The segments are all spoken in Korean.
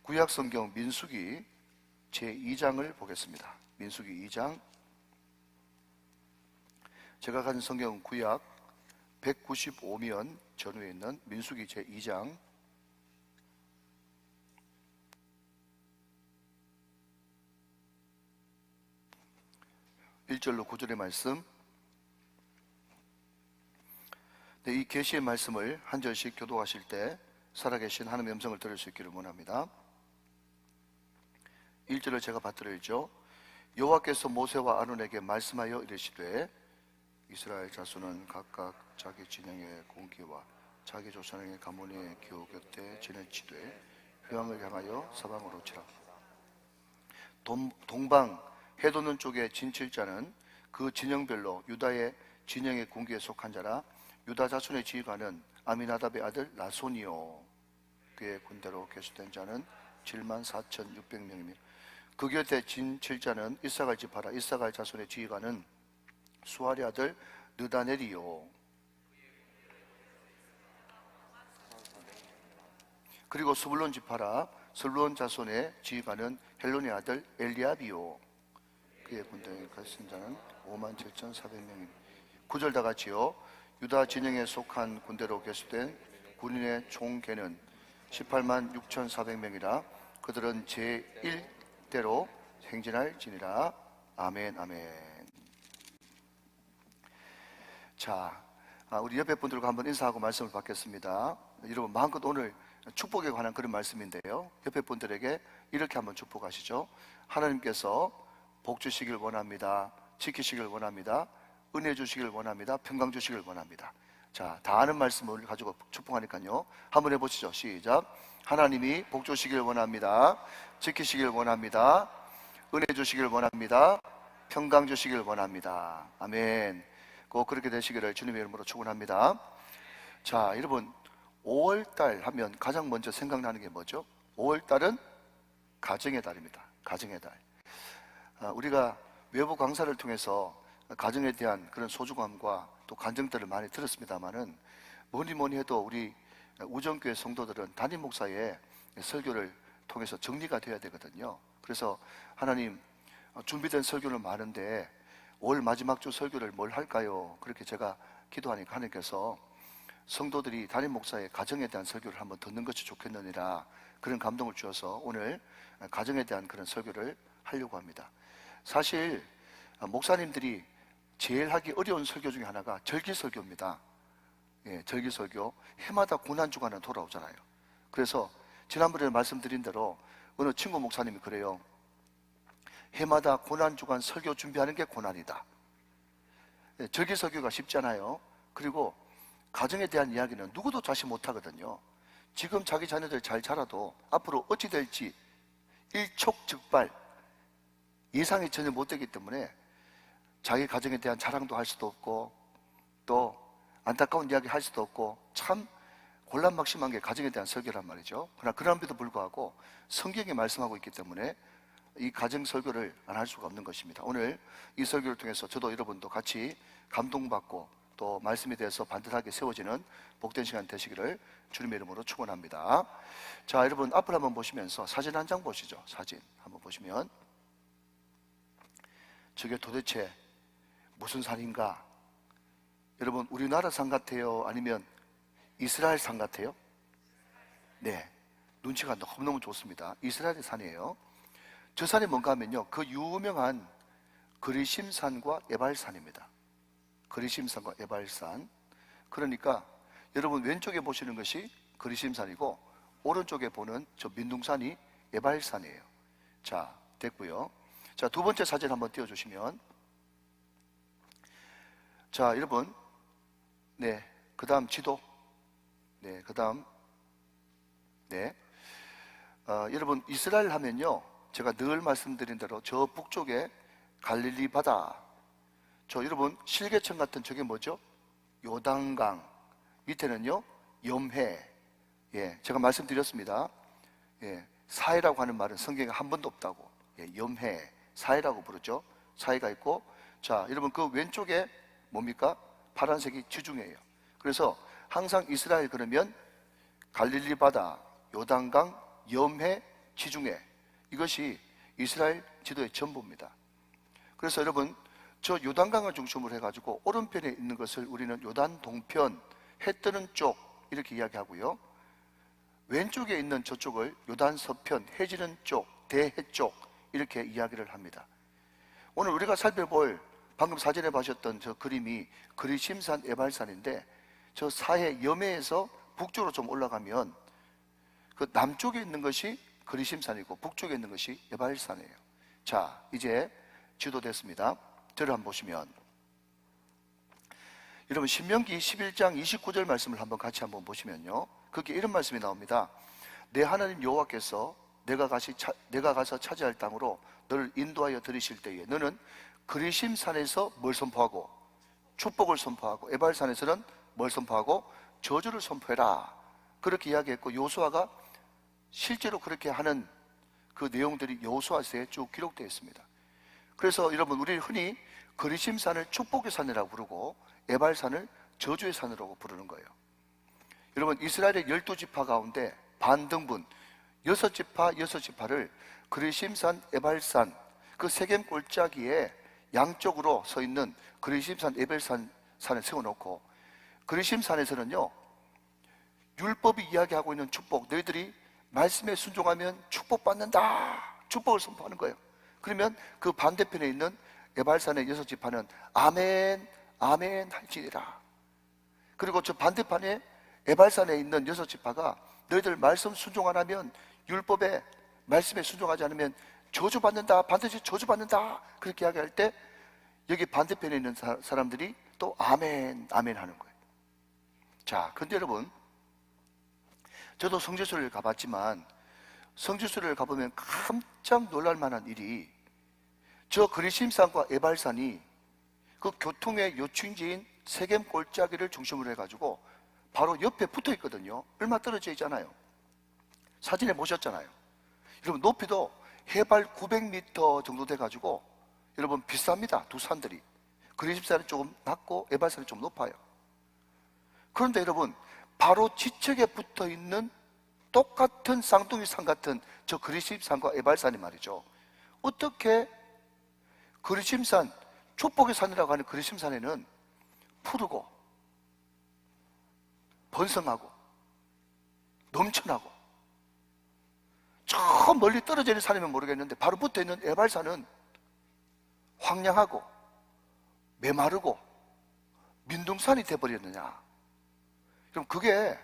구약 성경 민수기 제2장을 보겠습니다. 민수기 2장. 제가 가진 성경 구약 195면 전후에 있는 민수기 제2장 1절로 9절의 말씀. 이 계시의 말씀을 한 절씩 교독하실 때 살아계신 하나님의 음성을 들을 수 있기를 원합니다. 1절을 제가 받들어야죠. 여호와께서 모세와 아론에게 말씀하여 이르시되 이스라엘 자손은 각각 자기 진영의 공기와 자기 조상의 가문의 기호 곁에 지내치되 회왕을 향하여 사방으로 치라. 동방 해돋는 쪽에 진칠자는 그 진영별로 유다의 진영의 공기에 속한 자라. 유다 자손의 지휘관은 아미나답의 아들 나손이요 그의 군대로 계수된 자는 74,600명이며 그 곁에 진칠자는 이사갈 지파라. 이사갈 자손의 지휘관은 수아리 아들 느다넬이요 그리고 스불론 지파라. 스불론 자손의 지휘관은 헬론의 아들 엘리압이요 그의 군대에 계신 자는 57,400명입니다. 9절 다 같이요. 유다 진영에 속한 군대로 계수된 군인의 총계는 186,400명이라. 그들은 제1대로 행진할지니라. 아멘 아멘. 자, 우리 옆에 분들과 한번 인사하고 말씀을 받겠습니다. 여러분 마음껏 오늘 축복에 관한 그런 말씀인데요, 옆에 분들에게 이렇게 한번 축복하시죠. 하나님께서 복 주시길 원합니다. 지키시길 원합니다. 은혜 주시길 원합니다. 평강 주시길 원합니다. 자, 다 아는 말씀을 가지고 축복하니까요, 한번 해보시죠. 시작. 하나님이 복 주시길 원합니다. 지키시길 원합니다. 은혜 주시길 원합니다. 평강 주시길 원합니다. 아멘. 꼭 그렇게 되시기를 주님의 이름으로 축원합니다. 자, 여러분 5월달 하면 가장 먼저 생각나는 게 뭐죠? 5월달은 가정의 달입니다. 가정의 달. 우리가 외부 강사를 통해서 가정에 대한 그런 소중함과 또 간증들을 많이 들었습니다만은 뭐니 해도 우리 우정교회 성도들은 담임 목사의 설교를 통해서 정리가 돼야 되거든요. 그래서 하나님, 준비된 설교는 많은데 올 마지막 주 설교를 뭘 할까요? 그렇게 제가 기도하니까 하나님께서 성도들이 담임 목사의 가정에 대한 설교를 한번 듣는 것이 좋겠느니라 그런 감동을 주셔서 오늘 가정에 대한 그런 설교를 하려고 합니다. 사실 목사님들이 제일 하기 어려운 설교 중에 하나가 절기설교입니다. 예, 절기설교. 해마다 고난주간은 돌아오잖아요. 그래서 지난번에 말씀드린 대로 어느 친구 목사님이 그래요. 해마다 고난주간 설교 준비하는 게 고난이다. 예, 절기설교가 쉽잖아요. 그리고 가정에 대한 이야기는 누구도 자신 못하거든요. 지금 자기 자녀들 잘 자라도 앞으로 어찌 될지 일촉즉발 예상이 전혀 못 되기 때문에 자기 가정에 대한 자랑도 할 수도 없고 또 안타까운 이야기 할 수도 없고 참 곤란막심한 게 가정에 대한 설교란 말이죠. 그러나 그럼에도 불구하고 성경이 말씀하고 있기 때문에 이 가정 설교를 안 할 수가 없는 것입니다. 오늘 이 설교를 통해서 저도 여러분도 같이 감동받고 또 말씀에 대해서 반듯하게 세워지는 복된 시간 되시기를 주님의 이름으로 축원합니다. 자, 여러분 앞을 한번 보시면서 사진 한 장 보시죠. 사진 한번 보시면 저게 도대체 무슨 산인가? 여러분 우리나라 산 같아요? 아니면 이스라엘 산 같아요? 네, 눈치가 너무너무 좋습니다. 이스라엘의 산이에요. 저 산이 뭔가 하면요, 그 유명한 그리심산과 에발산입니다. 그리심산과 에발산. 그러니까 여러분 왼쪽에 보시는 것이 그리심산이고 오른쪽에 보는 저 민둥산이 에발산이에요. 자, 됐고요. 자, 두 번째 사진 한번 띄워주시면, 자, 여러분, 네, 그 다음 지도, 네, 그 다음, 네, 여러분 이스라엘 하면요, 제가 늘 말씀드린 대로 저 북쪽에 갈릴리 바다, 저 여러분 실개천 같은 저게 뭐죠? 요단강, 밑에는요 염해. 예, 제가 말씀드렸습니다. 예, 사해라고 하는 말은 성경에 한 번도 없다고. 예, 염해, 사해라고 부르죠. 사해가 있고, 자, 여러분 그 왼쪽에 뭡니까? 파란색이 지중해예요. 그래서 항상 이스라엘 그러면 갈릴리 바다, 요단강, 염해, 지중해, 이것이 이스라엘 지도의 전부입니다. 그래서 여러분, 저 요단강을 중심으로 해가지고 오른편에 있는 것을 우리는 요단 동편, 해 뜨는 쪽 이렇게 이야기하고요, 왼쪽에 있는 저쪽을 요단 서편, 해 지는 쪽, 대해 쪽 이렇게 이야기를 합니다. 오늘 우리가 살펴볼 방금 사전에 보셨던 저 그림이 그리심산 에발산인데, 저 사해 염해에서 북쪽으로 좀 올라가면 그 남쪽에 있는 것이 그리심산이고 북쪽에 있는 것이 에발산이에요. 자, 이제 지도 됐습니다. 저를 한번 보시면, 여러분 신명기 11장 29절 말씀을 한번 같이 한번 보시면요, 거기에 이런 말씀이 나옵니다. 내 하나님 여호와께서 내가 가서 차지할 땅으로 너를 인도하여 들이실 때에 너는 그리심산에서 뭘 선포하고? 축복을 선포하고, 에발산에서는 뭘 선포하고? 저주를 선포해라. 그렇게 이야기했고, 여호수아가 실제로 그렇게 하는 그 내용들이 여호수아서에 쭉 기록되어 있습니다. 그래서 여러분, 우리 흔히 그리심산을 축복의 산이라고 부르고 에발산을 저주의 산이라고 부르는 거예요. 여러분, 이스라엘의 12지파 가운데 반등분 6지파를 그리심산, 에발산, 그 세겜 골짜기에 양쪽으로 서 있는 그리심산, 에발산에 세워놓고, 그리심산에서는요, 율법이 이야기하고 있는 축복, 너희들이 말씀에 순종하면 축복받는다, 축복을 선포하는 거예요. 그러면 그 반대편에 있는 에발산의 6지파는 아멘, 아멘 할지니라. 그리고 저 반대편에 에발산에 있는 6지파가 너희들 말씀 순종 안 하면, 율법에 말씀에 순종하지 않으면 저주받는다, 반드시 저주받는다, 그렇게 이야기할 때 여기 반대편에 있는 사람들이 또 아멘, 아멘 하는 거예요. 자, 근데 여러분, 저도 성지순례를 가봤지만 성지순례를 가보면 깜짝 놀랄 만한 일이, 저 그리심산과 에발산이 그 교통의 요충지인 세겜 골짜기를 중심으로 해가지고 바로 옆에 붙어 있거든요. 얼마 떨어져 있잖아요. 사진에 보셨잖아요. 여러분, 높이도 해발 900m 정도 돼가지고 여러분 비쌉니다. 두 산들이. 그리심산이 조금 낮고 에발산이 좀 높아요. 그런데 여러분, 바로 지척에 붙어 있는 똑같은 쌍둥이 산 같은 저 그리심산과 에발산이 말이죠, 어떻게 그리심산, 축복의 산이라고 하는 그리심산에는 푸르고 번성하고 넘쳐나고, 저 멀리 떨어져 있는 산이면 모르겠는데 바로 붙어 있는 에발산은 황량하고 메마르고 민둥산이 돼버렸느냐? 그럼 그게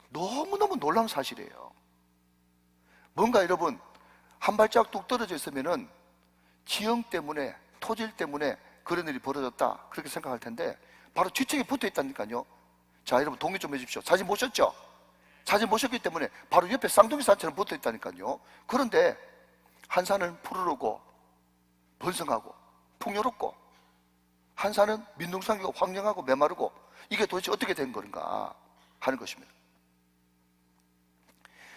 너무너무 놀라운 사실이에요. 뭔가 여러분, 한 발짝 뚝 떨어져 있으면은 지형 때문에, 토질 때문에 그런 일이 벌어졌다, 그렇게 생각할 텐데 바로 지척에 붙어 있다니까요. 자, 여러분 동의 좀 해주십시오. 사진 보셨죠? 사진 보셨기 때문에 바로 옆에 쌍둥이 산처럼 붙어 있다니까요. 그런데 한 산은 푸르르고 번성하고 풍요롭고, 한 산은 민둥산이고 황량하고 메마르고, 이게 도대체 어떻게 된 건가 하는 것입니다.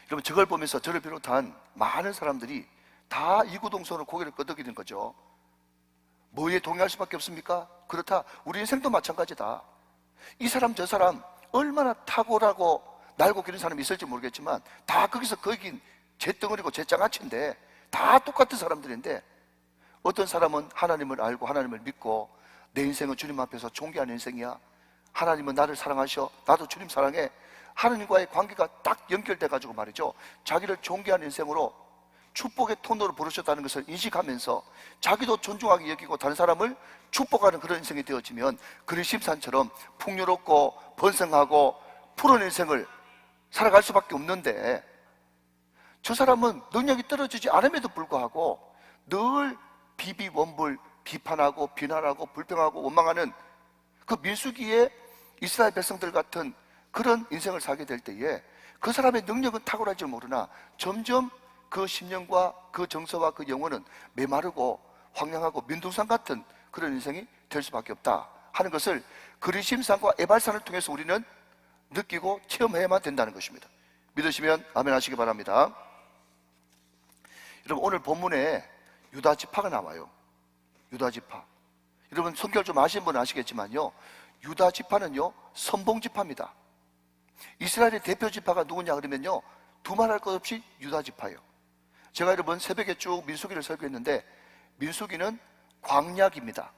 여러분, 저걸 보면서 저를 비롯한 많은 사람들이 다 이구동성으로 고개를 끄덕이는 거죠. 뭐에 동의할 수밖에 없습니까? 그렇다, 우리 인생도 마찬가지다. 이 사람 저 사람 얼마나 탁월하고 날고 기는 사람이 있을지 모르겠지만 다 거기서 거긴 잿덩어리고 잿장아찌인데 다 똑같은 사람들인데, 어떤 사람은 하나님을 알고 하나님을 믿고 내 인생은 주님 앞에서 존귀한 인생이야, 하나님은 나를 사랑하셔, 나도 주님 사랑해, 하나님과의 관계가 딱 연결돼 가지고 말이죠, 자기를 존귀한 인생으로 축복의 톤으로 부르셨다는 것을 인식하면서 자기도 존중하게 여기고 다른 사람을 축복하는 그런 인생이 되어지면 그리심산처럼 풍요롭고 번성하고 푸른 인생을 살아갈 수밖에 없는데, 저 사람은 능력이 떨어지지 않음에도 불구하고 늘 비비원불, 비판하고 비난하고 불평하고 원망하는 그 민수기의 이스라엘 백성들 같은 그런 인생을 살게 될 때에 그 사람의 능력은 탁월할 줄 모르나 점점 그 심령과 그 정서와 그 영혼은 메마르고 황량하고 민둥산 같은 그런 인생이 될 수밖에 없다 하는 것을 그리심산과 에발산을 통해서 우리는 느끼고 체험해야만 된다는 것입니다. 믿으시면 아멘 하시기 바랍니다. 여러분, 오늘 본문에 유다지파가 나와요. 유다지파. 여러분, 성경을 좀 아시는 분은 아시겠지만요, 유다지파는요 선봉지파입니다. 이스라엘의 대표지파가 누구냐 그러면요, 두말할 것 없이 유다지파예요. 제가 여러분 새벽에 쭉 민수기를 설교했는데, 민수기는 광야기입니다.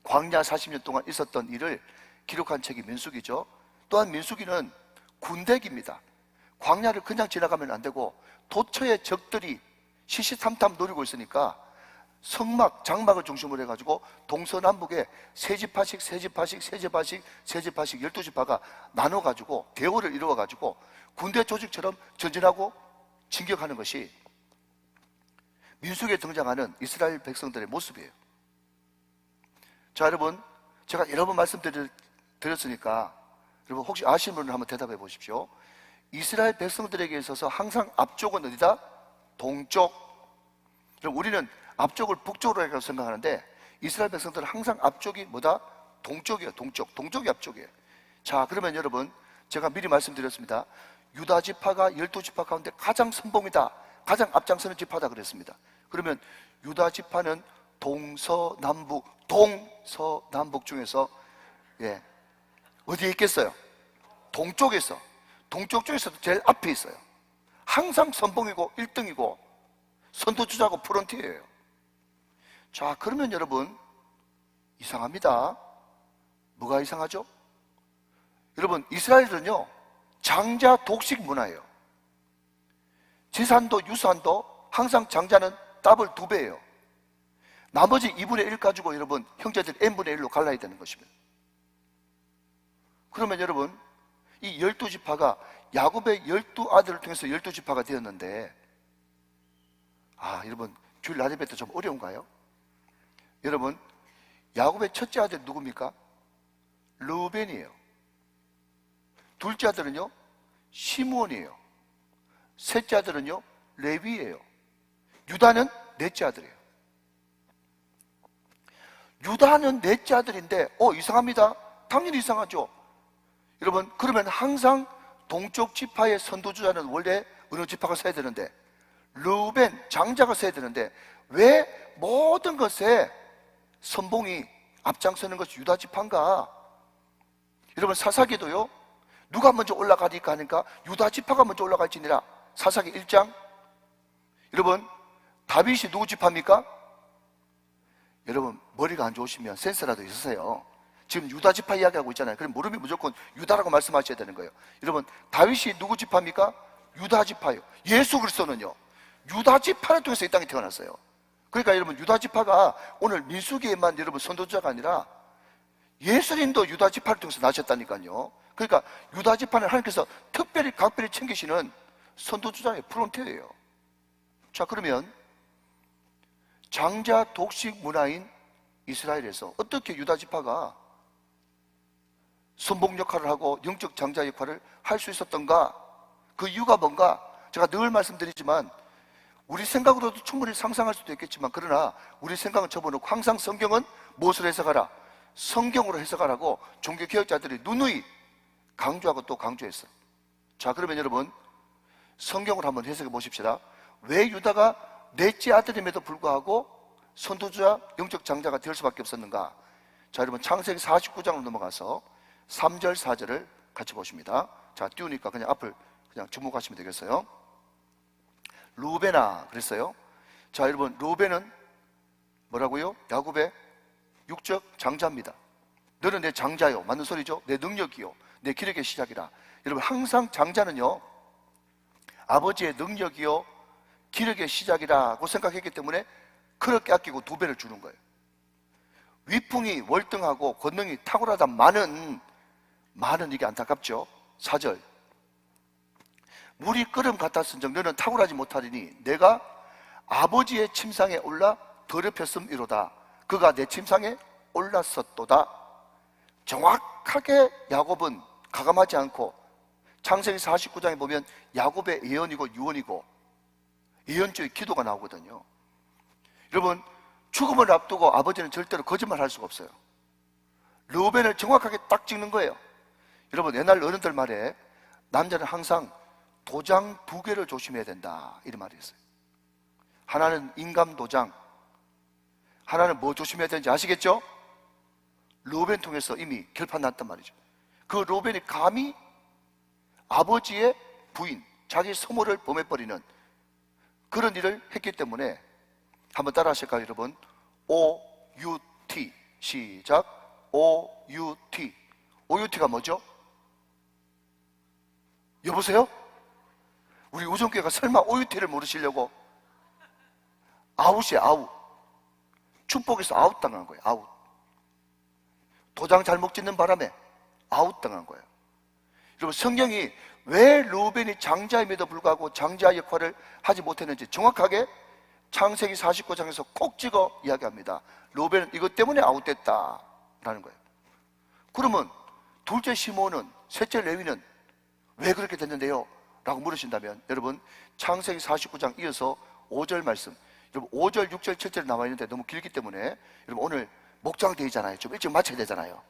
광야 40년 동안 있었던 일을 기록한 책이 민수기죠. 또한 민수기는 군대기입니다. 광야를 그냥 지나가면 안 되고 도처의 적들이 시시탐탐 노리고 있으니까 성막, 장막을 중심으로 해가지고 동서남북에 세지파씩 12지파가 나눠가지고 대오를 이루어가지고 군대 조직처럼 전진하고 진격하는 것이 민수기에 등장하는 이스라엘 백성들의 모습이에요. 자, 여러분, 제가 여러 번 말씀드렸으니까 여러분 혹시 아시는 분은 한번 대답해 보십시오. 이스라엘 백성들에게 있어서 항상 앞쪽은 어디다? 동쪽. 그럼 우리는 앞쪽을 북쪽으로 이라고 생각하는데, 이스라엘 백성들은 항상 앞쪽이 뭐다? 동쪽이에요. 동쪽이 앞쪽이에요. 자, 그러면 여러분, 제가 미리 말씀드렸습니다. 유다 지파가 12지파 가운데 가장 선봉이다, 가장 앞장서는 지파다 그랬습니다. 그러면 유다 지파는 동서남북 중에서 어디에 있겠어요? 동쪽에 있어. 동쪽 쪽에서도 제일 앞에 있어요. 항상 선봉이고 1등이고 선두주자고 프론티어예요. 자, 그러면 여러분 이상합니다. 뭐가 이상하죠? 여러분, 이스라엘은요 장자 독식 문화예요. 재산도 유산도 항상 장자는 더블 2배예요. 나머지 2분의 1 가지고 여러분 형제들 n분의 1로 갈라야 되는 것입니다. 그러면 여러분, 이 12지파가 야곱의 12아들을 통해서 12지파가 되었는데, 여러분 주일 낮 예배 때 좀 어려운가요? 여러분, 야곱의 첫째 아들 누굽니까? 르우벤이에요. 둘째 아들은요 시므온이에요. 셋째 아들은요 레위예요. 유다는 넷째 아들이에요. 유다는 넷째 아들인데 이상합니다. 당연히 이상하죠. 여러분, 그러면 항상 동쪽 지파의 선두주자는 원래 어느 지파가 서야 되는데, 르우벤 장자가 서야 되는데, 왜 모든 것에 선봉이 앞장서는 것이 유다 지파인가? 여러분, 사사기도요 누가 먼저 올라가니까 하니까 유다 지파가 먼저 올라갈지니라. 사사기 1장. 여러분, 다윗이 누구 지파입니까? 여러분, 머리가 안 좋으시면 센스라도 있으세요. 지금 유다 지파 이야기하고 있잖아요. 그럼 무릎이 무조건 유다라고 말씀하셔야 되는 거예요. 여러분, 다윗이 누구 지파입니까? 유다 지파예요. 예수 그리스도는요 유다 지파를 통해서 이 땅에 태어났어요. 그러니까 여러분, 유다 지파가 오늘 민수기에만 여러분 선도자가 아니라 예수님도 유다 지파를 통해서 나셨다니까요. 그러니까 유다 지파는 하나님께서 특별히 각별히 챙기시는 선도주자의 프론티어예요. 자, 그러면 장자 독식 문화인 이스라엘에서 어떻게 유다 지파가 선봉 역할을 하고 영적 장자 역할을 할 수 있었던가? 그 이유가 뭔가? 제가 늘 말씀드리지만 우리 생각으로도 충분히 상상할 수도 있겠지만, 그러나 우리 생각은 접어놓고 항상 성경은 무엇을 해석하라? 성경으로 해석하라고 종교개혁자들이 누누이 강조하고 또 강조했어요. 자, 그러면 여러분 성경을 한번 해석해 보십시다. 왜 유다가 넷째 아들임에도 불구하고 선두주자 영적 장자가 될 수밖에 없었는가? 자, 여러분 창세기 49장으로 넘어가서 3절 4절을 같이 보십니다. 자, 띄우니까 그냥 앞을 그냥 주목하시면 되겠어요. 루벤아 그랬어요. 자, 여러분, 루벤은 뭐라고요? 야곱의 육적 장자입니다. 너는 내 장자요. 맞는 소리죠? 내 능력이요, 내 기력의 시작이라. 여러분, 항상 장자는요 아버지의 능력이요 기력의 시작이라고 생각했기 때문에 그렇게 아끼고 2배를 주는 거예요. 위풍이 월등하고 권능이 탁월하다 많은 이게 안타깝죠. 4절, 물이 끓음 같았은즉 너는 탁월하지 못하리니 내가 아버지의 침상에 올라 더럽혔음이로다. 그가 내 침상에 올랐었도다. 정확하게 야곱은 가감하지 않고, 창세기 49장에 보면 야곱의 예언이고 유언이고 예언적인 기도가 나오거든요. 여러분, 죽음을 앞두고 아버지는 절대로 거짓말할 수가 없어요. 르우벤을 정확하게 딱 찍는 거예요. 여러분, 옛날 어른들 말에 남자는 항상 도장 2개를 조심해야 된다, 이런 말이 있어요. 하나는 인감 도장, 하나는 뭐 조심해야 되는지 아시겠죠? 르우벤 통해서 이미 결판 났단 말이죠. 그 르우벤이 감히 아버지의 부인, 자기 소모를 범해버리는 그런 일을 했기 때문에 한번 따라 하실까요, 여러분? OUT. 시작. OUT. OUT가 뭐죠? 여보세요? 우리 우정교회가 설마 OUT를 모르시려고? 아웃이에요, 아웃. 축복에서 아웃당한 거예요, 아웃. 도장 잘못 짓는 바람에 아웃당한 거예요. 여러분, 성경이 왜 르우벤이 장자임에도 불구하고 장자 역할을 하지 못했는지 정확하게 창세기 49장에서 콕 찍어 이야기합니다. 르우벤은 이것 때문에 아웃됐다라는 거예요. 그러면 둘째 시몬은, 셋째 레위는 왜 그렇게 됐는데요? 라고 물으신다면, 여러분, 창세기 49장 이어서 5절 말씀, 여러분 5절, 6절, 7절 나와 있는데 너무 길기 때문에 여러분 오늘 목장데이잖아요. 좀 일찍 마쳐야 되잖아요.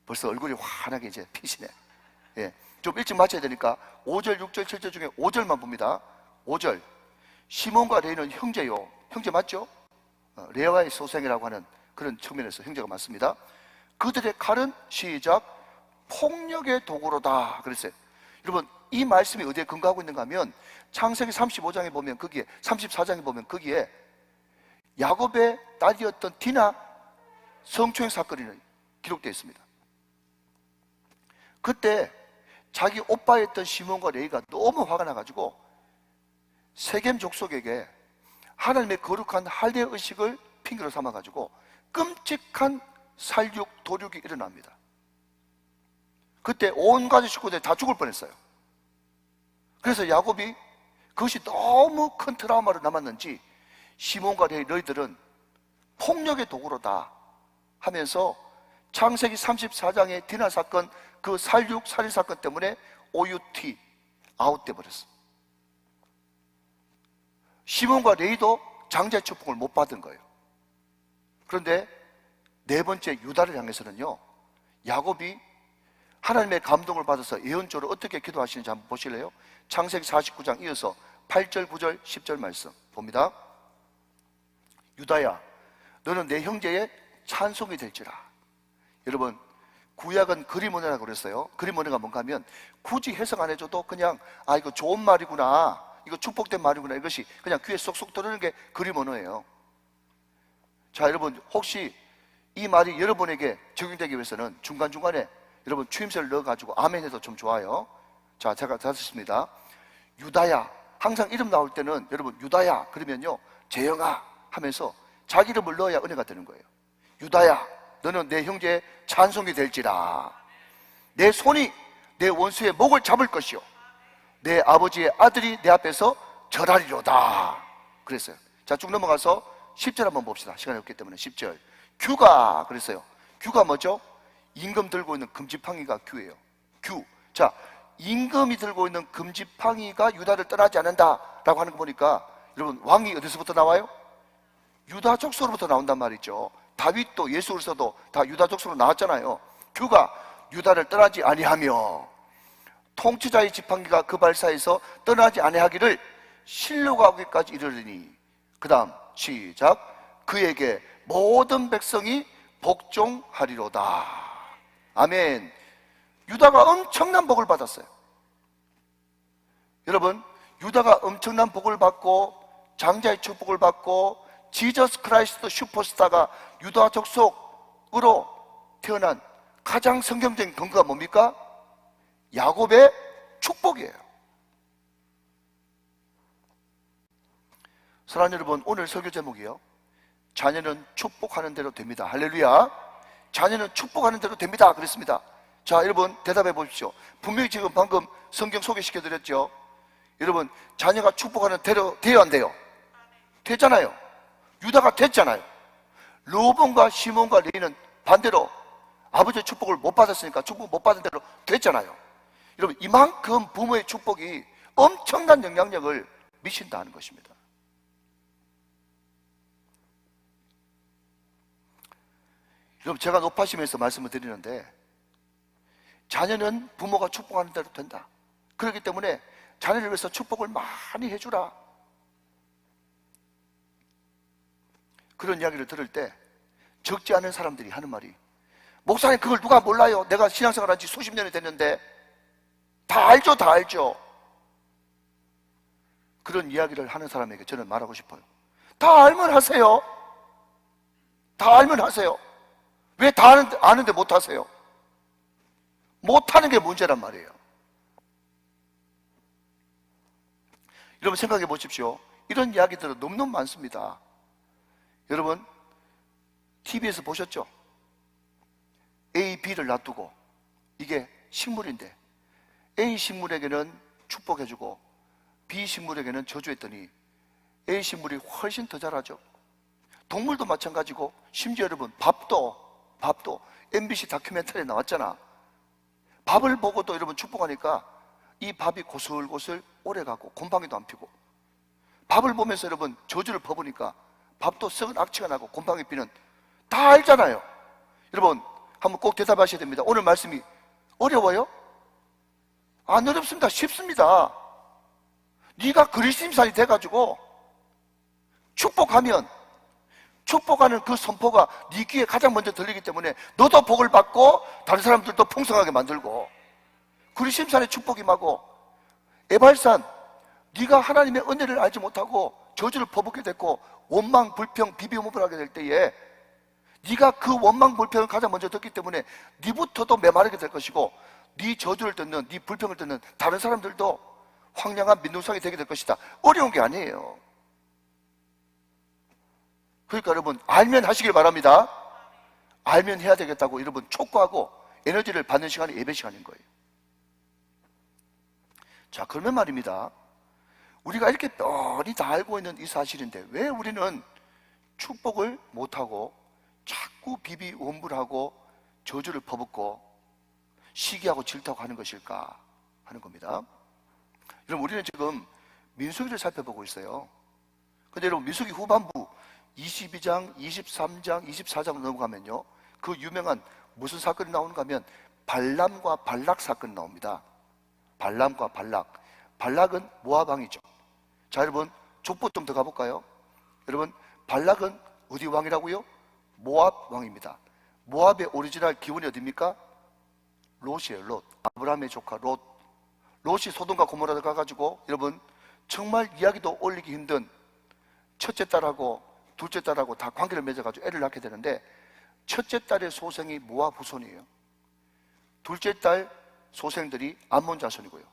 벌써 얼굴이 환하게 이제 피시네. 예, 좀 일찍 마쳐야 되니까 5절, 6절, 7절 중에 5절만 봅니다. 5절, 시몬과 레위는 형제요. 형제 맞죠? 레아의 소생이라고 하는 그런 측면에서 형제가 맞습니다. 그들의 칼은 시작 폭력의 도구로다 그랬어요. 여러분, 이 말씀이 어디에 근거하고 있는가 하면 창세기 35장에 보면, 거기에 34장에 보면 거기에 야곱의 딸이었던 디나 성추행 사건이 기록되어 있습니다. 그때 자기 오빠였던 시몬과 레위가 너무 화가 나가지고 세겜 족속에게 하나님의 거룩한 할례 의식을 핑계로 삼아가지고 끔찍한 살육, 도륙이 일어납니다. 그때 온 가족 식구들이 다 죽을 뻔했어요. 그래서 야곱이 그것이 너무 큰 트라우마로 남았는지 시몬과 레위 너희들은 폭력의 도구로다 하면서 창세기 34장의 디나 사건, 그 살육, 살인 사건 때문에 OUT, 아웃돼 버렸어. 시몬과 레위도 장자의 축복을 못 받은 거예요. 그런데 네 번째 유다를 향해서는요, 야곱이 하나님의 감동을 받아서 예언적으로 어떻게 기도하시는지 한번 보실래요? 창세기 49장 이어서 8절, 9절, 10절 말씀 봅니다. 유다야, 너는 내 형제의 찬송이 될지라. 여러분, 구약은 그림 언어라고 그랬어요. 그림 언어가 뭔가 하면 굳이 해석 안 해줘도 그냥 이거 좋은 말이구나, 이거 축복된 말이구나, 이것이 그냥 귀에 쏙쏙 들어오는 게 그림 언어예요. 자, 여러분, 혹시 이 말이 여러분에게 적용되기 위해서는 중간중간에 여러분 추임새를 넣어가지고 아멘 해도 좀 좋아요. 자, 제가 다 썼습니다. 유다야, 항상 이름 나올 때는 여러분 유다야 그러면요, 재영아 하면서 자기 이름을 넣어야 은혜가 되는 거예요. 유다야, 너는 내 형제의 찬송이 될지라. 내 손이 내 원수의 목을 잡을 것이요, 내 아버지의 아들이 내 앞에서 절하리로다 그랬어요. 자, 쭉 넘어가서 10절 한번 봅시다. 시간이 없기 때문에 10절. 규가 그랬어요. 규가 뭐죠? 임금 들고 있는 금지팡이가 규예요. 규. 자, 임금이 들고 있는 금지팡이가 유다를 떠나지 않는다라고 하는 거 보니까 여러분, 왕이 어디서부터 나와요? 유다 족속으로부터 나온단 말이죠. 다윗도 예수 그리스도도 다 유다 족속으로 나왔잖아요. 규가 유다를 떠나지 아니하며 통치자의 지팡이가 그 발사에서 떠나지 아니하기를 신뢰가 오기까지 이르리니. 그 다음 시작. 그에게 모든 백성이 복종하리로다. 아멘. 유다가 엄청난 복을 받았어요. 여러분, 유다가 엄청난 복을 받고 장자의 축복을 받고 지저스 크라이스트 슈퍼스타가 유다 족속으로 태어난 가장 성경적인 근거가 뭡니까? 야곱의 축복이에요. 사랑하는 여러분, 오늘 설교 제목이요, 자녀는 축복하는 대로 됩니다. 할렐루야. 자녀는 축복하는 대로 됩니다 그랬습니다. 자, 여러분 대답해 보십시오. 분명히 지금 방금 성경 소개시켜 드렸죠. 여러분, 자녀가 축복하는 대로 돼요 안 돼요? 됐잖아요. 유다가 됐잖아요. 르우벤과 시몬과 레위는 반대로 아버지의 축복을 못 받았으니까 축복 못 받은 대로 됐잖아요. 여러분, 이만큼 부모의 축복이 엄청난 영향력을 미친다는 것입니다. 여러분, 제가 높아지면서 말씀을 드리는데, 자녀는 부모가 축복하는 대로 된다. 그렇기 때문에 자녀를 위해서 축복을 많이 해주라. 그런 이야기를 들을 때 적지 않은 사람들이 하는 말이, 목사님 그걸 누가 몰라요? 내가 신앙생활 한 지 수십 년이 됐는데. 다 알죠, 다 알죠. 그런 이야기를 하는 사람에게 저는 말하고 싶어요. 다 알면 하세요. 다 알면 하세요. 왜 다 아는데 못 하세요? 못하는 게 문제란 말이에요. 여러분 생각해 보십시오. 이런 이야기들은 너무너무 많습니다. 여러분 TV에서 보셨죠? A, B를 놔두고 이게 식물인데 A 식물에게는 축복해주고 B 식물에게는 저주했더니 A 식물이 훨씬 더 자라죠. 동물도 마찬가지고 심지어 여러분 밥도 MBC 다큐멘터리에 나왔잖아. 밥을 보고도 여러분 축복하니까 이 밥이 고슬고슬 오래가고 곰팡이도 안 피고, 밥을 보면서 여러분 저주를 퍼부니까 밥도 썩은 악취가 나고 곰팡이 피는, 다 알잖아요. 여러분 한번 꼭 대답하셔야 됩니다. 오늘 말씀이 어려워요? 안 어렵습니다. 쉽습니다. 네가 그리스도인이 돼가지고 축복하면 축복하는 그 선포가 네 귀에 가장 먼저 들리기 때문에 너도 복을 받고 다른 사람들도 풍성하게 만들고, 그리스도인의 축복이 임하고, 에발산 네가 하나님의 은혜를 알지 못하고 저주를 퍼붓게 됐고 원망, 불평, 비비음을 하게 될 때에 네가 그 원망, 불평을 가장 먼저 듣기 때문에 네부터도 메마르게 될 것이고, 네 저주를 듣는, 네 불평을 듣는 다른 사람들도 황량한 민둥상이 되게 될 것이다. 어려운 게 아니에요. 그러니까 여러분 알면 하시길 바랍니다. 알면 해야 되겠다고 여러분 촉구하고 에너지를 받는 시간이 예배 시간인 거예요. 자, 그러면 말입니다, 우리가 이렇게 뻔히 다 알고 있는 이 사실인데 왜 우리는 축복을 못하고 자꾸 비비원불하고 저주를 퍼붓고 시기하고 질투하고 하는 것일까 하는 겁니다. 여러분 우리는 지금 민수기를 살펴보고 있어요. 근데 여러분 민수기 후반부 22장, 23장, 24장 넘어가면요, 그 유명한 무슨 사건이 나오는가 하면 발람과 발락 사건이 나옵니다. 발람과 발락. 발락은 모압 왕이죠. 자, 여러분 족보 좀 더 가볼까요? 여러분 발락은 어디 왕이라고요? 모압 왕입니다. 모압의 오리지널 기원이 어디입니까? 롯이에요. 롯. 아브라함의 조카 롯. 롯이 소돔과 고모라를 가가지고 여러분 정말 이야기도 올리기 힘든 첫째 딸하고 둘째 딸하고 다 관계를 맺어가지고 애를 낳게 되는데, 첫째 딸의 소생이 모압 후손이에요. 둘째 딸 소생들이 암몬 자손이고요.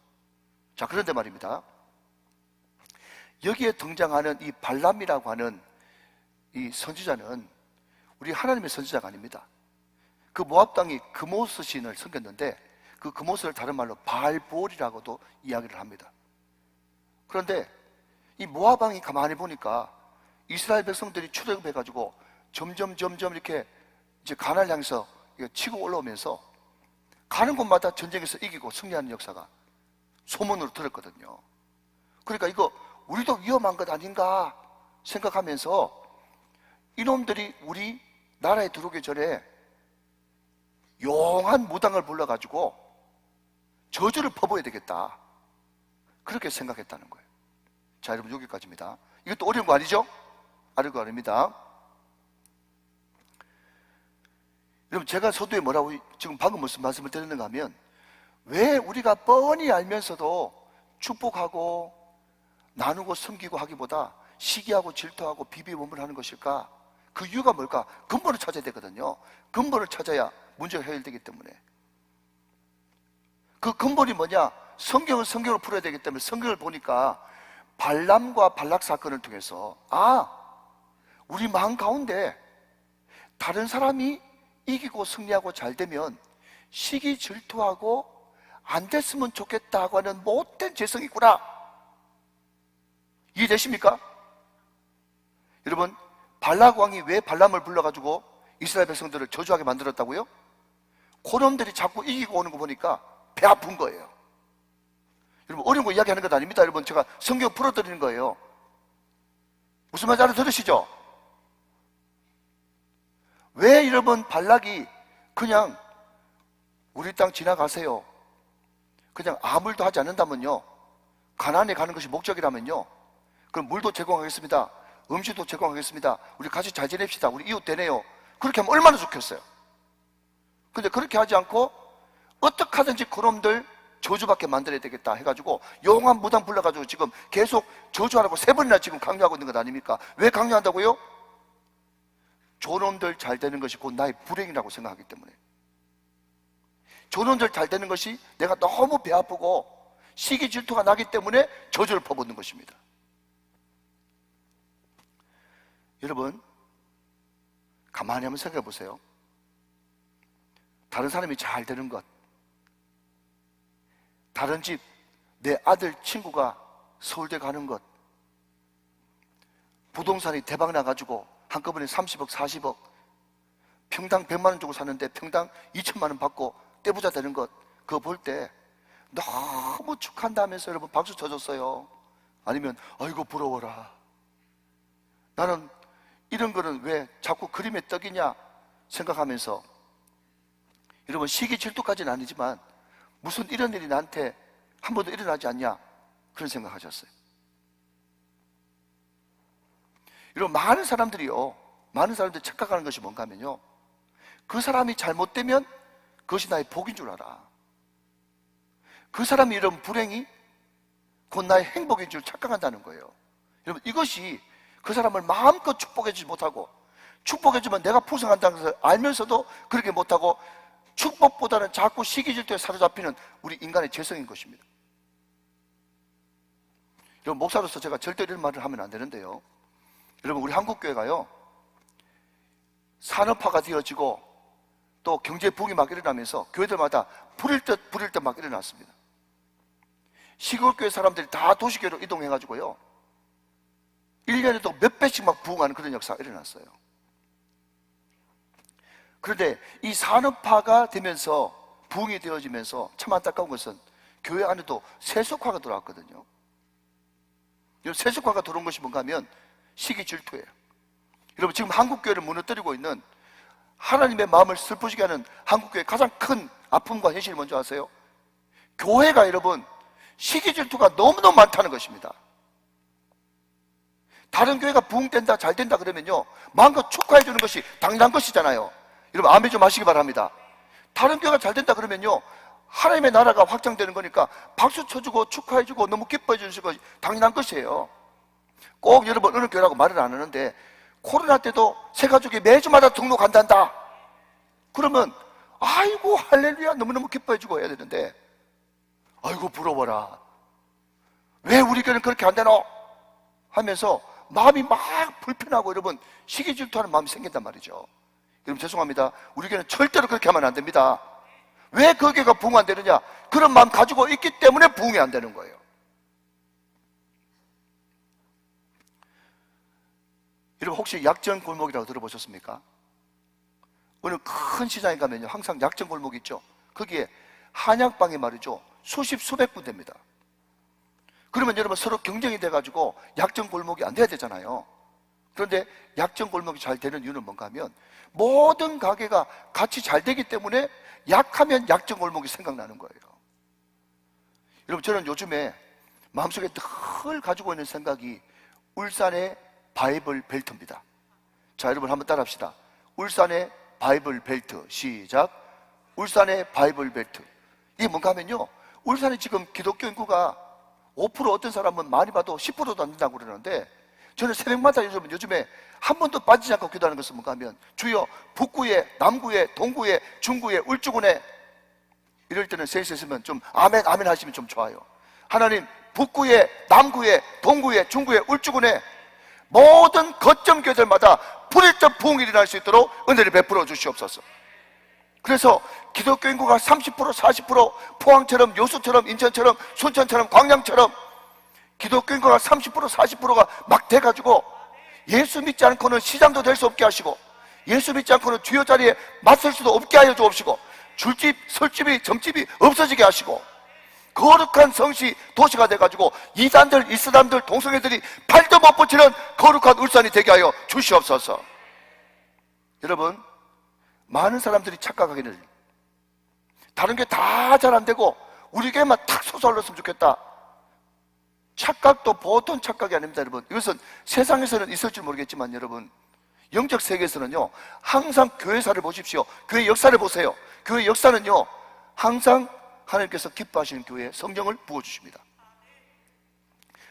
자, 그런데 말입니다, 여기에 등장하는 이 발람이라고 하는 이 선지자는 우리 하나님의 선지자가 아닙니다. 그 모압 땅이 그모스 신을 섬겼는데 그 그모스를 다른 말로 바알볼이라고도 이야기를 합니다. 그런데 이 모압 왕이 가만히 보니까 이스라엘 백성들이 출애굽해가지고 점점 이렇게 이제 가나안을 향해서 치고 올라오면서 가는 곳마다 전쟁에서 이기고 승리하는 역사가 소문으로 들었거든요. 그러니까 이거 우리도 위험한 것 아닌가 생각하면서 이놈들이 우리 나라에 들어오기 전에 용한 무당을 불러가지고 저주를 퍼부어야 되겠다, 그렇게 생각했다는 거예요. 자, 여러분 여기까지입니다. 이것도 어려운 거 아니죠? 어려운 거 아닙니다. 여러분 제가 서두에 뭐라고 지금 방금 무슨 말씀을 드렸는가 하면, 왜 우리가 뻔히 알면서도 축복하고 나누고 섬기고 하기보다 시기하고 질투하고 비비원불 하는 것일까? 그 이유가 뭘까? 근본을 찾아야 되거든요. 근본을 찾아야 문제가 해결되기 때문에. 그 근본이 뭐냐? 성경을 풀어야 되기 때문에 성경을 보니까 발람과 발락 사건을 통해서 우리 마음 가운데 다른 사람이 이기고 승리하고 잘 되면 시기 질투하고 안 됐으면 좋겠다고 하는 못된 죄성이 있구나. 이해되십니까? 여러분 발락 왕이 왜 발람을 불러가지고 이스라엘 백성들을 저주하게 만들었다고요? 그놈들이 자꾸 이기고 오는 거 보니까 배 아픈 거예요. 여러분 어려운 거 이야기하는 것 아닙니다. 여러분 제가 성경 풀어드리는 거예요. 무슨 말인지 알아들으시죠? 왜 여러분 발락이 그냥 우리 땅 지나가세요, 그냥 아무 일도 하지 않는다면요, 가나안에 가는 것이 목적이라면요, 그럼 물도 제공하겠습니다, 음식도 제공하겠습니다, 우리 같이 잘 지냅시다, 우리 이웃 되네요, 그렇게 하면 얼마나 좋겠어요. 근데 그렇게 하지 않고 어떻게 하든지 그놈들 저주받게 만들어야 되겠다 해가지고 용한 무당 불러가지고 지금 계속 저주하라고 3번이나 지금 강요하고 있는 것 아닙니까? 왜 강요한다고요? 조놈들 잘 되는 것이 곧 나의 불행이라고 생각하기 때문에. 조놈들 잘 되는 것이 내가 너무 배 아프고 시기 질투가 나기 때문에 저주를 퍼붓는 것입니다. 여러분, 가만히 한번 생각해 보세요. 다른 사람이 잘 되는 것, 다른 집 내 아들 친구가 서울대 가는 것, 부동산이 대박 나가지고 한꺼번에 30억 40억, 평당 100만 원 주고 샀는데 평당 2천만 원 받고 떼부자 되는 것, 그거 볼 때 너무 축한다 하면서 여러분 박수 쳐줬어요. 아니면 아이고 부러워라, 나는 이런 거는 왜 자꾸 그림의 떡이냐 생각하면서, 여러분 시기 질투까지는 아니지만 무슨 이런 일이 나한테 한 번도 일어나지 않냐 그런 생각하셨어요. 여러분 많은 사람들이 착각하는 것이 뭔가 하면요, 그 사람이 잘못되면 그것이 나의 복인 줄 알아. 그 사람이 이런 불행이 곧 나의 행복인 줄 착각한다는 거예요. 여러분 이것이 그 사람을 마음껏 축복해주지 못하고, 축복해주면 내가 풍성한다는 것을 알면서도 그렇게 못하고 축복보다는 자꾸 시기 질투에 사로잡히는 우리 인간의 죄성인 것입니다. 여러분 목사로서 제가 절대 이런 말을 하면 안 되는데요, 여러분 우리 한국교회가요 산업화가 되어지고 또 경제 부흥이 막 일어나면서 교회들마다 부릴 듯 막 일어났습니다. 시골교회 사람들이 다 도시교회로 이동해가지고요 1년에도 몇 배씩 막 부흥하는 그런 역사가 일어났어요. 그런데 이 산업화가 되면서 부흥이 되어지면서 참 안타까운 것은 교회 안에도 세속화가 들어왔거든요. 이 세속화가 들어온 것이 뭔가 하면 시기 질투예요. 여러분 지금 한국교회를 무너뜨리고 있는, 하나님의 마음을 슬프시게 하는 한국교회의 가장 큰 아픔과 현실이 뭔지 아세요? 교회가 여러분 시기 질투가 너무너무 많다는 것입니다. 다른 교회가 부흥된다 잘 된다 그러면요 마음껏 축하해 주는 것이 당연한 것이잖아요. 여러분 아멘 좀 하시기 바랍니다. 다른 교회가 잘 된다 그러면요 하나님의 나라가 확장되는 거니까 박수 쳐주고 축하해주고 너무 기뻐해 주는 것이 당연한 것이에요. 꼭 여러분 어느 교회라고 말을 안 하는데 코로나 때도 새 가족이 매주마다 등록한단다 그러면 아이고 할렐루야 너무너무 기뻐해 주고 해야 되는데, 아이고 부러워라 왜 우리 교회는 그렇게 안 되노 하면서 마음이 막 불편하고 여러분 시기 질투하는 마음이 생긴단 말이죠. 여러분 죄송합니다, 우리 교회는 절대로 그렇게 하면 안 됩니다. 왜 그 교회가 부흥 안 되느냐, 그런 마음 가지고 있기 때문에 부흥이 안 되는 거예요. 여러분 혹시 약전 골목이라고 들어보셨습니까? 어느 큰 시장에 가면요 항상 약전 골목 있죠. 거기에 한약방이 말이죠 수십 수백 군 됩니다. 그러면 여러분 서로 경쟁이 돼가지고 약전 골목이 안 돼야 되잖아요. 그런데 약전 골목이 잘 되는 이유는 뭔가 하면 모든 가게가 같이 잘 되기 때문에 약하면 약전 골목이 생각나는 거예요. 여러분 저는 요즘에 마음속에 늘 가지고 있는 생각이 울산의 바이블 벨트입니다. 자 여러분 한번 따라 합시다. 울산의 바이블 벨트. 시작. 울산의 바이블 벨트. 이게 뭔가 하면요 울산에 지금 기독교 인구가 5%, 어떤 사람은 많이 봐도 10%도 안 된다고 그러는데, 저는 새벽마다 요즘에 한 번도 빠지지 않고 기도하는 것은 뭔가 하면 주여 북구에 남구에 동구에 중구에 울주군에, 이럴 때는 셋이 있으면 좀 아멘 아멘 하시면 좀 좋아요. 하나님 북구에 남구에 동구에 중구에 울주군에 모든 거점 교회들마다 불일점 부흥이 일어날 수 있도록 은혜를 베풀어 주시옵소서. 그래서 기독교 인구가 30% 40% 포항처럼 여수처럼 인천처럼 순천처럼 광양처럼 기독교 인구가 30% 40%가 막 돼가지고 예수 믿지 않고는 시장도 될 수 없게 하시고, 예수 믿지 않고는 주요 자리에 맞설 수도 없게 하여 주옵시고, 줄집 설집이 점집이 없어지게 하시고, 거룩한 성시 도시가 돼가지고 이단들 이슬람들 동성애들이 팔도 못 붙이는 거룩한 울산이 되게 하여 주시옵소서. 여러분 많은 사람들이 착각하기를 다른 게 다 잘 안 되고 우리 교회만 탁 솟아올랐으면 좋겠다. 착각도 보통 착각이 아닙니다. 여러분 이것은 세상에서는 있을 줄 모르겠지만 여러분 영적 세계에서는요 항상 교회사를 보십시오. 교회 역사를 보세요. 교회 역사는요 항상 하나님께서 기뻐하시는 교회에 성령을 부어주십니다.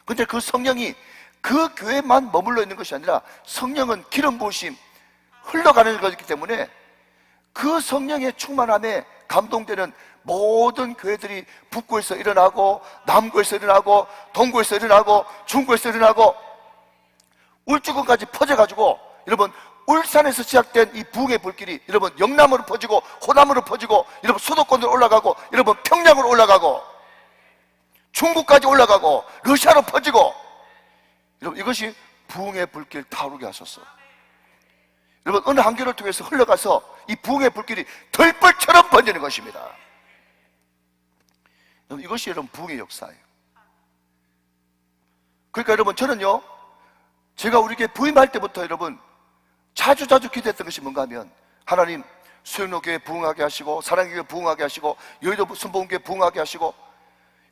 근데 그 성령이 그 교회만 머물러 있는 것이 아니라 성령은 기름 부으심, 흘러가는 것이기 때문에 그 성령의 충만함에 감동되는 모든 교회들이 북구에서 일어나고 남구에서 일어나고 동구에서 일어나고 중구에서 일어나고 울주군까지 퍼져가지고, 여러분 울산에서 시작된 이 부흥의 불길이 여러분 영남으로 퍼지고 호남으로 퍼지고, 여러분 수도권으로 올라가고, 여러분 평양으로 올라가고, 중국까지 올라가고, 러시아로 퍼지고, 여러분 이것이 부흥의 불길 타오르게 하소서. 여러분 어느 한 교회를 통해서 흘러가서 이 부흥의 불길이 들불처럼 번지는 것입니다. 여러분 이것이 여러분 부흥의 역사예요. 그러니까 여러분 저는요, 제가 우리에게 부임할 때부터 여러분 자주 기도했던 것이 뭔가 하면, 하나님 수영로교회 부흥하게 하시고, 사랑교회 부흥하게 하시고, 여의도 순복음교회 부흥하게 하시고.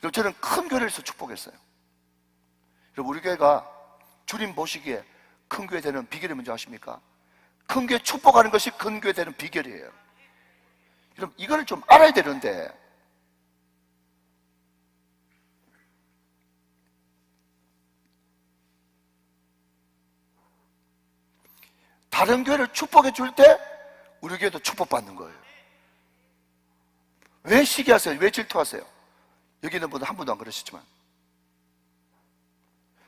여러분 저는 큰 교회에서 축복했어요. 여러분 우리 교회가 주님 보시기에 큰 교회 되는 비결이 뭔지 아십니까? 큰 교회 축복하는 것이 큰 교회 되는 비결이에요. 여러분 이거를 좀 알아야 되는데, 다른 교회를 축복해 줄 때 우리 교회도 축복받는 거예요. 왜 시기하세요? 왜 질투하세요? 여기 있는 분들 한 분도 안 그러시지만,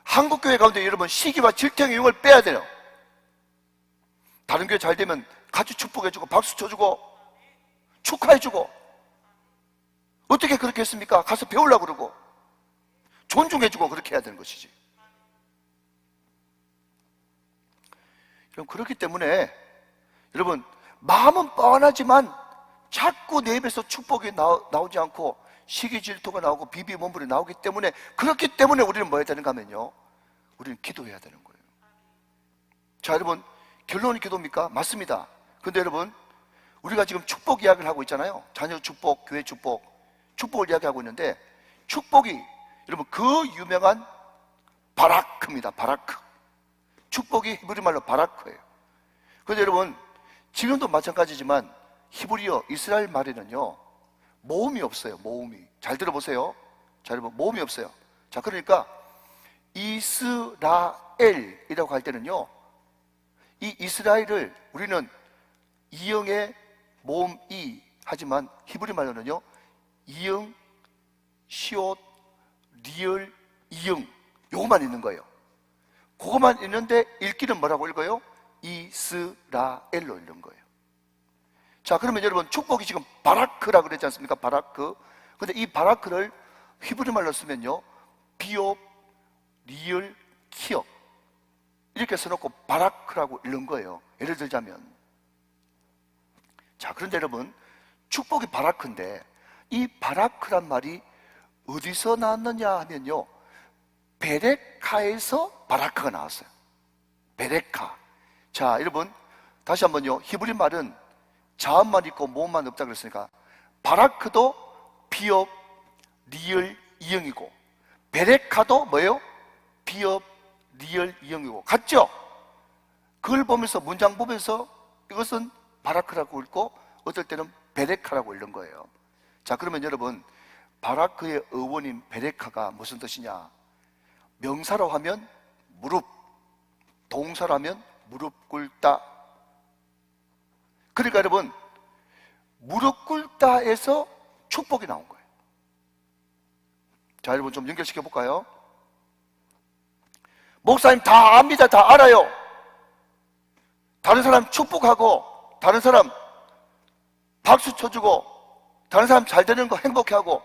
한국교회 가운데 여러분 시기와 질투의 용을 빼야 돼요. 다른 교회 잘 되면 같이 축복해주고 박수 쳐주고 축하해주고, 어떻게 그렇게 했습니까? 가서 배우려고 그러고 존중해주고 그렇게 해야 되는 것이지. 그렇기 때문에 여러분 마음은 뻔하지만 자꾸 내 입에서 축복이 나오지 않고 시기 질투가 나오고 비비 몸부림이 나오기 때문에, 그렇기 때문에 우리는 뭐 해야 되는가 하면요, 우리는 기도해야 되는 거예요. 자 여러분, 결론이 기도입니까? 맞습니다. 근데 여러분 우리가 지금 축복 이야기를 하고 있잖아요. 자녀 축복, 교회 축복, 축복을 이야기하고 있는데, 축복이 여러분 그 유명한 바라크입니다. 바라크. 축복이 히브리 말로 바라크예요. 그런데 여러분 지금도 마찬가지지만 히브리어 이스라엘 말에는요 모음이 없어요. 모음이. 잘 들어보세요. 자 여러분 모음이 없어요. 자 그러니까 이스라엘이라고 할 때는요, 이 이스라엘을 우리는 이응의 모음 이 하지만 히브리 말로는요 이응, 시옷, 리을, 이응 요거만 있는 거예요. 그거만 있는데 읽기는 뭐라고 읽어요? 이스라엘로 읽는 거예요. 자 그러면 여러분 축복이 지금 바라크라고 그랬지 않습니까? 바라크. 근데 이 바라크를 히브리 말로 쓰면요 비옵, 리을, 키옵 이렇게 써놓고 바라크라고 읽는 거예요. 예를 들자면, 자 그런데 여러분 축복이 바라크인데 이 바라크란 말이 어디서 나왔느냐 하면요 베레카에서 바라크가 나왔어요. 베레카. 자 여러분 다시 한번요, 히브리 말은 자음만 있고 모음만 없다 그랬으니까 바라크도 비읍, 리을, 이응이고 베레카도 뭐예요? 비읍, 리을, 이응이고 같죠? 그걸 보면서 문장 보면서 이것은 바라크라고 읽고 어떨 때는 베레카라고 읽는 거예요. 자 그러면 여러분 바라크의 어원인 베레카가 무슨 뜻이냐? 명사로 하면 무릎, 동사로 하면 무릎 꿇다. 그러니까 여러분 무릎 꿇다에서 축복이 나온 거예요. 자 여러분 좀 연결시켜 볼까요? 목사님 다 압니다. 다 알아요. 다른 사람 축복하고, 다른 사람 박수 쳐주고, 다른 사람 잘 되는 거 행복해하고,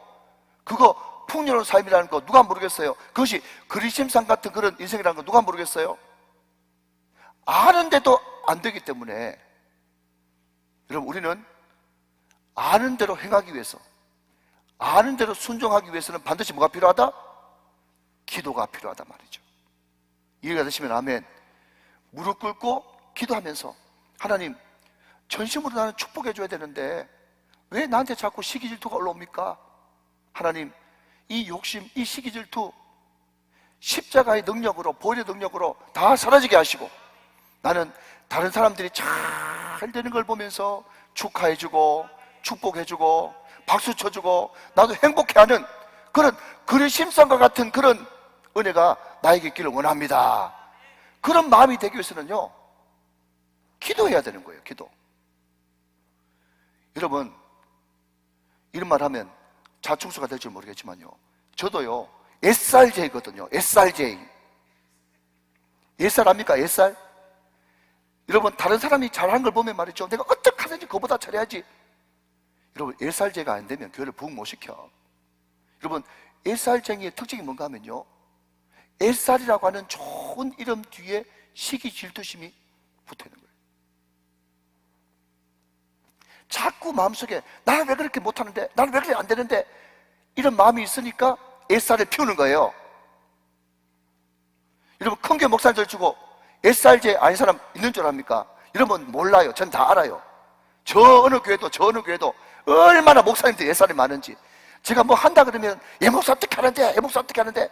그거 풍요로운 삶이라는 거 누가 모르겠어요? 그것이 그리심산 같은 그런 인생이라는 거 누가 모르겠어요? 아는데도 안 되기 때문에 여러분 우리는 아는 대로 행하기 위해서, 아는 대로 순종하기 위해서는 반드시 뭐가 필요하다? 기도가 필요하다 말이죠. 이해가 되시면 아멘. 무릎 꿇고 기도하면서, 하나님 전심으로 나는 축복해 줘야 되는데 왜 나한테 자꾸 시기 질투가 올라옵니까? 하나님 이 욕심, 이 시기 질투 십자가의 능력으로, 보혈의 능력으로 다 사라지게 하시고, 나는 다른 사람들이 잘 되는 걸 보면서 축하해주고 축복해주고 박수 쳐주고 나도 행복해하는 그런 그리심산과 같은 그런 은혜가 나에게 있기를 원합니다. 그런 마음이 되기 위해서는요, 기도해야 되는 거예요. 기도. 여러분, 이런 말 하면 자충수가 될지 모르겠지만요, 저도요 SRJ거든요. SRJ. SR 압니까? SR? 여러분, 다른 사람이 잘하는 걸 보면 말이죠, 내가 어떻게 하든지 그거보다 잘해야지. 여러분, SRJ가 안 되면 교회를 부흥 못 시켜. 여러분, SR쟁이의 특징이 뭔가 하면요, SR이라고 하는 좋은 이름 뒤에 시기 질투심이 붙어있는 거예요. 자꾸 마음속에 나는 왜 그렇게 못하는데, 나는 왜 그렇게 안 되는데, 이런 마음이 있으니까 SR을 피우는 거예요. 여러분, 큰 교회 목사님들 주고 SR제 아닌 사람 있는 줄 압니까? 여러분 몰라요. 전 다 알아요. 저 어느 교회도 얼마나 목사님들 SR이 많은지. 제가 뭐 한다 그러면 얘 목사 어떻게 하는데, 얘 목사 어떻게 하는데,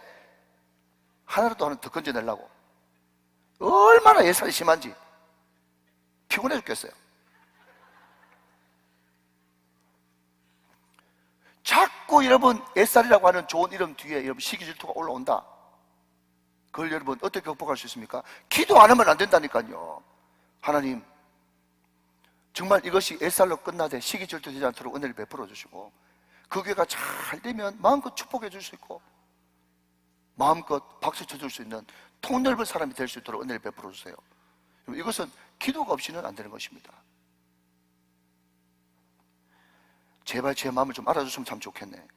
하나라도 하나 더 건져내려고 얼마나 SR이 심한지 피곤해 죽겠어요. 자꾸 여러분 SR이라고 하는 좋은 이름 뒤에 여러분 시기 질투가 올라온다. 그걸 여러분 어떻게 극복할 수 있습니까? 기도 안 하면 안 된다니까요. 하나님, 정말 이것이 SR로 끝나되 시기 질투되지 않도록 은혜를 베풀어 주시고, 그 교회가 잘 되면 마음껏 축복해 줄 수 있고 마음껏 박수 쳐줄 수 있는 통 넓은 사람이 될 수 있도록 은혜를 베풀어 주세요. 이것은 기도가 없이는 안 되는 것입니다. 제발 제 마음을 좀 알아주시면 참 좋겠네.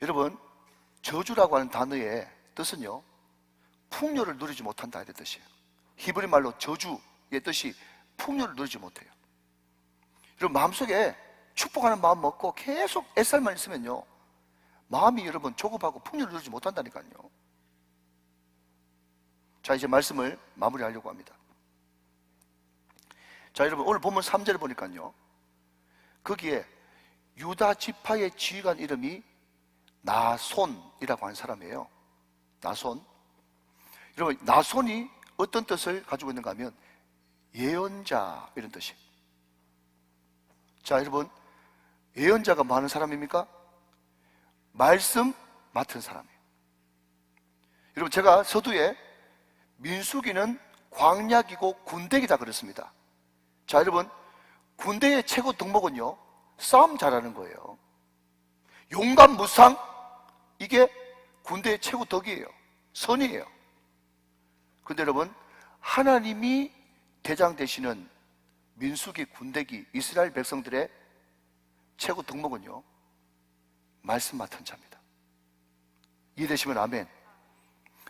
여러분, 저주라고 하는 단어의 뜻은요, 풍요를 누리지 못한다 이런 뜻이에요. 히브리 말로 저주의 뜻이 풍요를 누리지 못해요. 여러분, 마음속에 축복하는 마음 먹고 계속 애살만 있으면요, 마음이 여러분 조급하고 풍요를 누리지 못한다니까요. 자, 이제 말씀을 마무리하려고 합니다. 자, 여러분, 오늘 본문 3절을 보니까요, 거기에 유다 지파의 지휘관 이름이 나손이라고 하는 사람이에요. 나손. 여러분, 나손이 어떤 뜻을 가지고 있는가 하면 예언자 이런 뜻이에요. 자, 여러분, 예언자가 뭐 하는 사람입니까? 말씀 맡은 사람이에요. 여러분, 제가 서두에 민수기는 광약이고 군대기다 그랬습니다. 자, 여러분, 군대의 최고 덕목은요, 싸움 잘하는 거예요. 용감 무상, 이게 군대의 최고 덕이에요. 선이에요. 근데 여러분, 하나님이 대장 되시는 민수기 군대기 이스라엘 백성들의 최고 덕목은요, 말씀 맡은 자입니다. 이해되시면 아멘.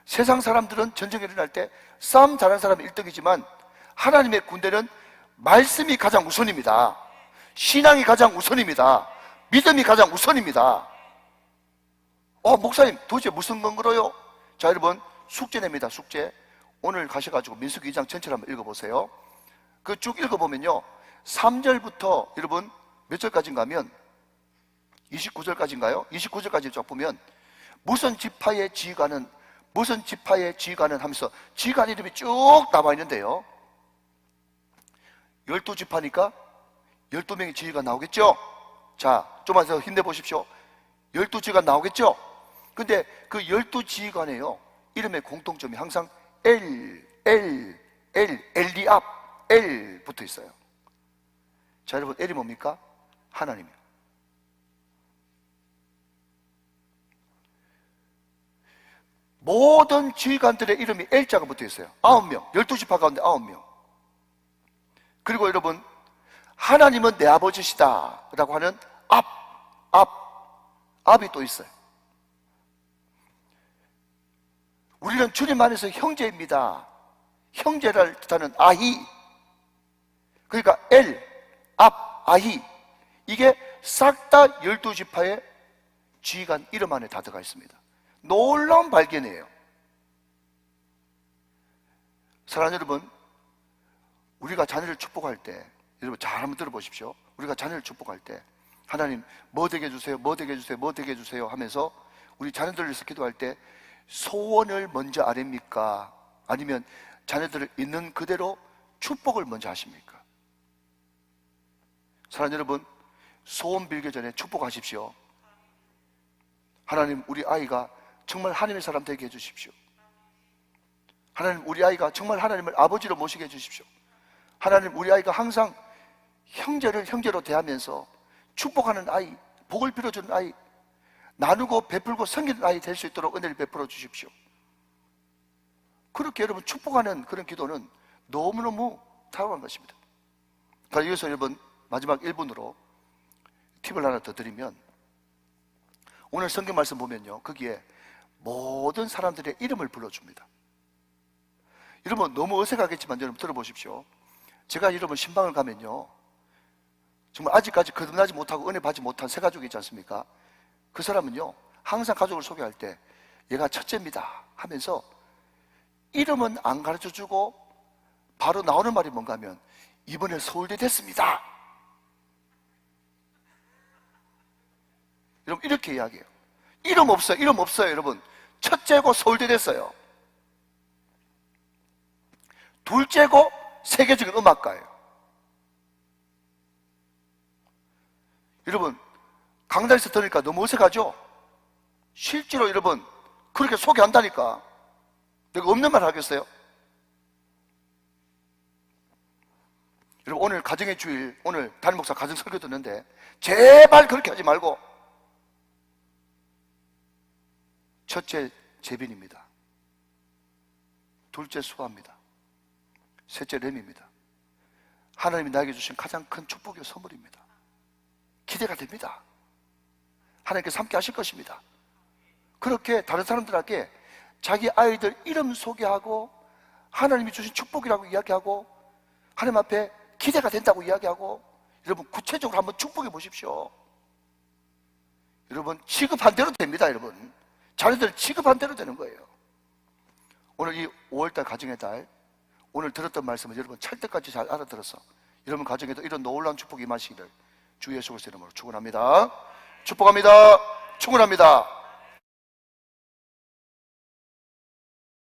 세상 사람들은 전쟁이 일어날 때 싸움 잘하는 사람이 1등이지만 하나님의 군대는 말씀이 가장 우선입니다. 신앙이 가장 우선입니다. 믿음이 가장 우선입니다. 목사님 도대체 무슨 근거로요? 자, 여러분, 숙제 냅니다. 숙제. 오늘 가셔가지고 민수기 2장 전체를 한번 읽어보세요. 그 쭉 읽어보면요, 3절부터 여러분 몇 절까지인가 하면 29절까지인가요? 29절까지 쫙 보면 무슨 지파의 지휘관은 무슨 지파의 지휘관은 하면서 지휘관 이름이 쭉 나와 있는데요, 12지파니까 12명의 지휘관 나오겠죠? 자, 좀만 더 힘내보십시오. 12지휘관 나오겠죠? 근데 그 12지휘관에요, 이름의 공통점이 항상 엘리압, 엘 붙어 있어요. 자, 여러분, 엘이 뭡니까? 하나님이요. 모든 지휘관들의 이름이 엘자가 붙어 있어요. 9명, 12지파 가운데 9명. 그리고 여러분, 하나님은 내 아버지시다 라고 하는 압이 또 있어요. 우리는 주님 안에서 형제입니다. 형제를 뜻하는 아히. 그러니까 아히. 이게 싹 다 12지파의 지휘관 이름 안에 다 들어가 있습니다. 놀라운 발견이에요. 사랑하는 여러분, 우리가 자녀를 축복할 때, 여러분 잘 한번 들어보십시오. 우리가 자녀를 축복할 때 하나님 뭐 되게 해주세요, 뭐 되게 해주세요, 뭐 되게 해주세요 하면서 우리 자녀들을 위해서 기도할 때 소원을 먼저 아십니까? 아니면 자녀들을 있는 그대로 축복을 먼저 하십니까? 사랑하는 여러분, 소원 빌기 전에 축복하십시오. 하나님, 우리 아이가 정말 하나님의 사람 되게 해주십시오. 하나님, 우리 아이가 정말 하나님을 아버지로 모시게 해주십시오. 하나님, 우리 아이가 항상 형제를 형제로 대하면서 축복하는 아이, 복을 빌어주는 아이, 나누고 베풀고 섬기는 아이 될 수 있도록 은혜를 베풀어 주십시오. 그렇게 여러분 축복하는 그런 기도는 너무너무 탁월한 것입니다. 그러니까 여기서 여러분 마지막 1분으로 팁을 하나 더 드리면, 오늘 성경 말씀 보면요, 거기에 모든 사람들의 이름을 불러줍니다. 여러분 너무 어색하겠지만 여러분 들어보십시오. 제가 여러분 신방을 가면요, 정말 아직까지 거듭나지 못하고 은혜 받지 못한 세 가족이 있지 않습니까? 그 사람은요, 항상 가족을 소개할 때 얘가 첫째입니다 하면서 이름은 안 가르쳐주고 바로 나오는 말이 뭔가 하면, 이번에 서울대 됐습니다. 여러분 이렇게 이야기해요. 이름 없어요. 이름 없어요. 여러분 첫째고 서울대 됐어요. 둘째고 세계적인 음악가예요. 여러분 강단에서 들으니까 너무 어색하죠? 실제로 여러분 그렇게 소개한다니까 내가 없는 말 하겠어요? 여러분 오늘 가정의 주일, 오늘 담임 목사 가정 설교 듣는데 제발 그렇게 하지 말고, 첫째 재빈입니다. 둘째 수아입니다. 셋째 렘입니다. 하나님이 나에게 주신 가장 큰 축복의 선물입니다. 기대가 됩니다. 하나님께서 함께 하실 것입니다. 그렇게 다른 사람들에게 자기 아이들 이름 소개하고 하나님이 주신 축복이라고 이야기하고 하나님 앞에 기대가 된다고 이야기하고, 여러분 구체적으로 한번 축복해 보십시오. 여러분 취급한 대로 됩니다. 여러분 자녀들 취급한 대로 되는 거예요. 오늘 이 5월달 가정의 달, 오늘 들었던 말씀을 여러분 찰떡같이 잘 알아들어서 여러분 가정에도 이런 놀라운 축복이 임하시기를 주 예수 그리스도의 이름으로 축원합니다. 축복합니다. 축원합니다.